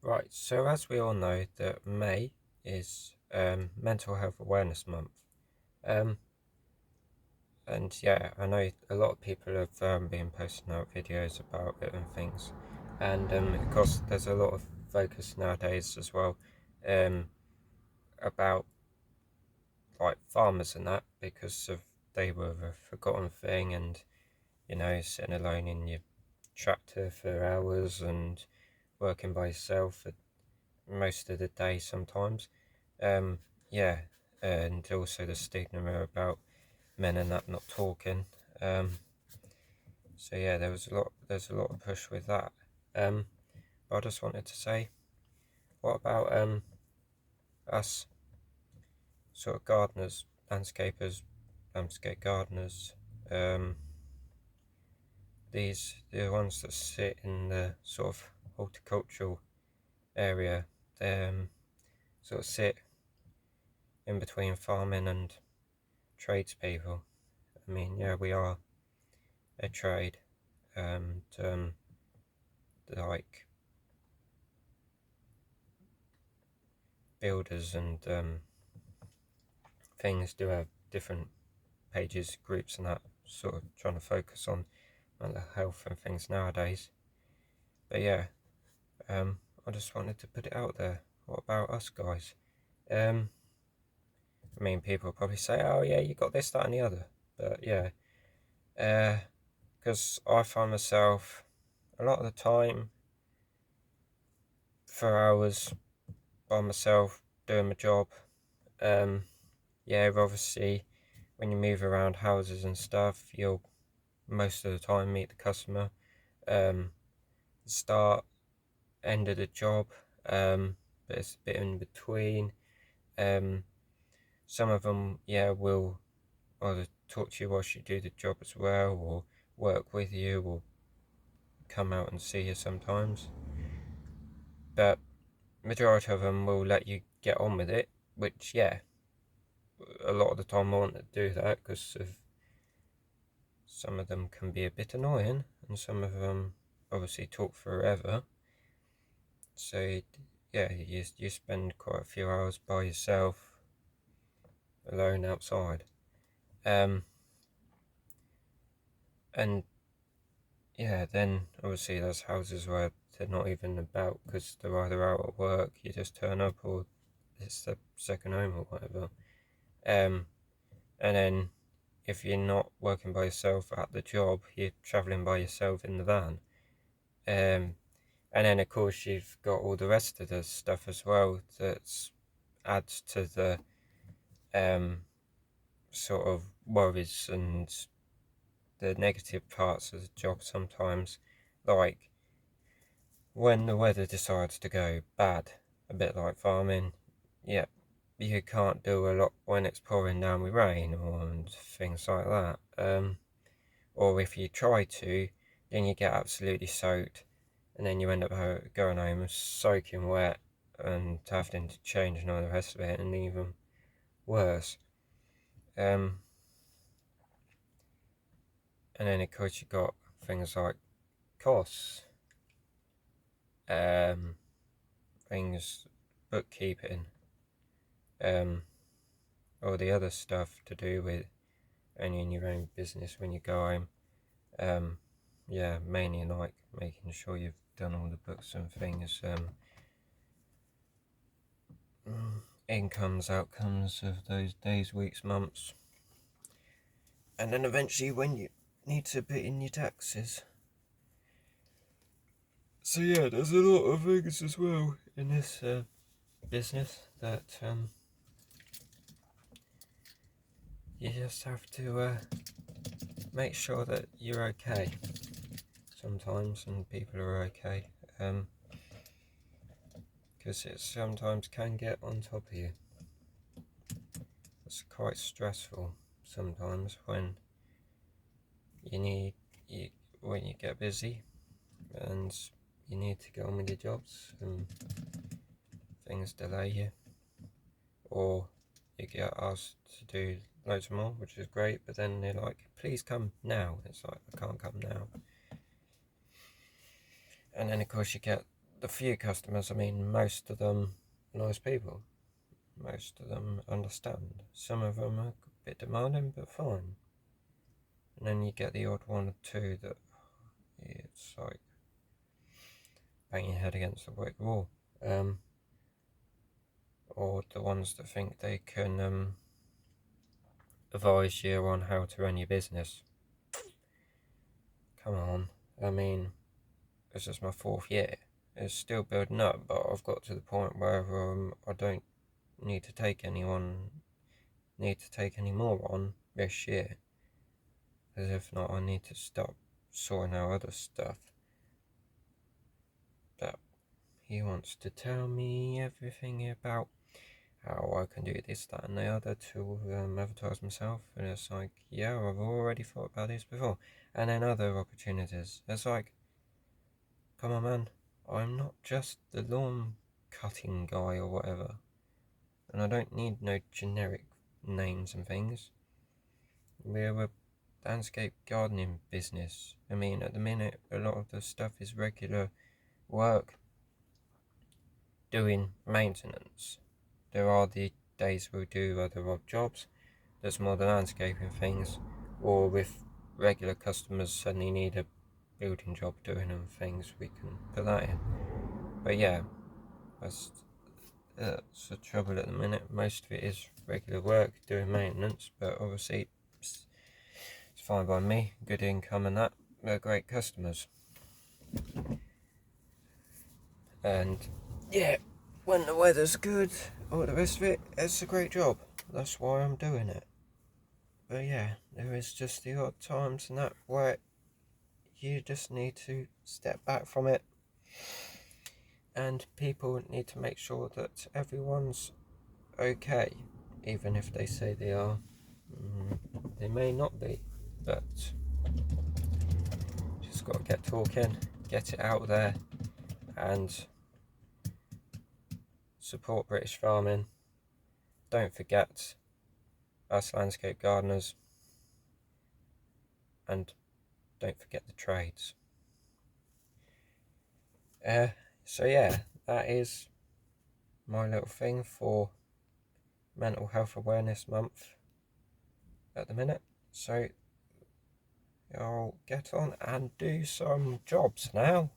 Right, so as we all know, that May is Mental Health Awareness Month. Um, and yeah, I know a lot of people have been posting out videos about it and things. And of course, there's a lot of focus nowadays as well um, about like farmers and that because of they were a forgotten thing, and sitting alone in your tractor for hours and working by yourself for most of the day sometimes. Um, yeah, and also the stigma about men and that not talking. Um, so yeah, there's a lot of push with that. But I just wanted to say, what about us sort of gardeners, landscapers, landscape gardeners? Um, the ones that sit in the sort of horticultural area, they sort of sit in between farming and tradespeople. I mean, yeah, we are a trade, and like builders and things do have different pages, groups, and that sort of trying to focus on mental health and things nowadays. But yeah, I just wanted to put it out there. What about us guys? Um, I mean, people probably say, "Oh yeah, you got this, that, and the other." But yeah, because I find myself a lot of the time for hours by myself doing my job. Um, yeah, obviously, when you move around houses and stuff, you'll most of the time meet the customer. Um, start, end of the job, but it's a bit in between. Um, some of them, yeah, will either talk to you whilst you do the job as well, or work with you, or come out and see you sometimes. But majority of them will let you get on with it, which, yeah, a lot of the time I want to do that because of some of them can be a bit annoying, and some of them obviously talk forever. So yeah, you spend quite a few hours by yourself, alone outside. Um, and yeah, then obviously there's houses where they're not even about because they're either out at work, you just turn up, or it's the second home or whatever. Um, and then if you're not working by yourself at the job, you're travelling by yourself in the van. Um, and then of course you've got all the rest of the stuff as well that adds to the um, sort of worries and the negative parts of the job sometimes, like when the weather decides to go bad, a bit like farming. Yeah, you can't do a lot when it's pouring down with rain and things like that. Or if you try to, then you get absolutely soaked, and then you end up going home soaking wet and having to change and all the rest of it, and even worse. Um, and then of course you got things like costs, um, things, bookkeeping, um, all the other stuff to do with owning your own business when you go home. Um, yeah, mainly like making sure you've done all the books and things. Incomes, outcomes of those days, weeks, months, and then eventually when you need to put in your taxes. So yeah, there's a lot of things as well in this business that you just have to make sure that you're okay sometimes, and people are okay, because it sometimes can get on top of you. It's quite stressful sometimes when you need you when you get busy and you need to get on with your jobs and things delay you, or you get asked to do loads more, which is great, but then they're like, please come now. It's like, I can't come now. And then of course you get the few customers, I mean, most of them are nice people. Most of them understand. Some of them are a bit demanding, but fine. And then you get the odd one or two that it's like bang your head against the brick wall. Or the ones that think they can advise you on how to run your business. Come on, I mean, this is my 4th year. It's still building up, but I've got to the point where I don't need to take any more on this year. Because if not, I need to stop sorting out other stuff. But he wants to tell me everything about how I can do this, that, and the other to advertise myself. And it's like, yeah, I've already thought about this before. And then other opportunities. It's like, come on, man, I'm not just the lawn cutting guy or whatever. And I don't need no generic names and things. We're a landscape gardening business. I mean, at the minute, a lot of the stuff is regular work doing maintenance. There are the days we do other odd jobs. There's more the landscaping things, or with regular customers suddenly need a building job doing and things, we can put that in. But yeah, that's the trouble at the minute. Most of it is regular work doing maintenance, but obviously it's fine by me. Good income and that. They're great customers. And yeah, when the weather's good, all the rest of it, it's a great job. That's why I'm doing it. But yeah, there is just the odd times and that where you just need to step back from it. And people need to make sure that everyone's okay, even if they say they are. They may not be, but just got to get talking, get it out there, and support British farming. Don't forget us landscape gardeners, and don't forget the trades. So yeah, that is my little thing for Mental Health Awareness Month at the minute. So I'll get on and do some jobs now.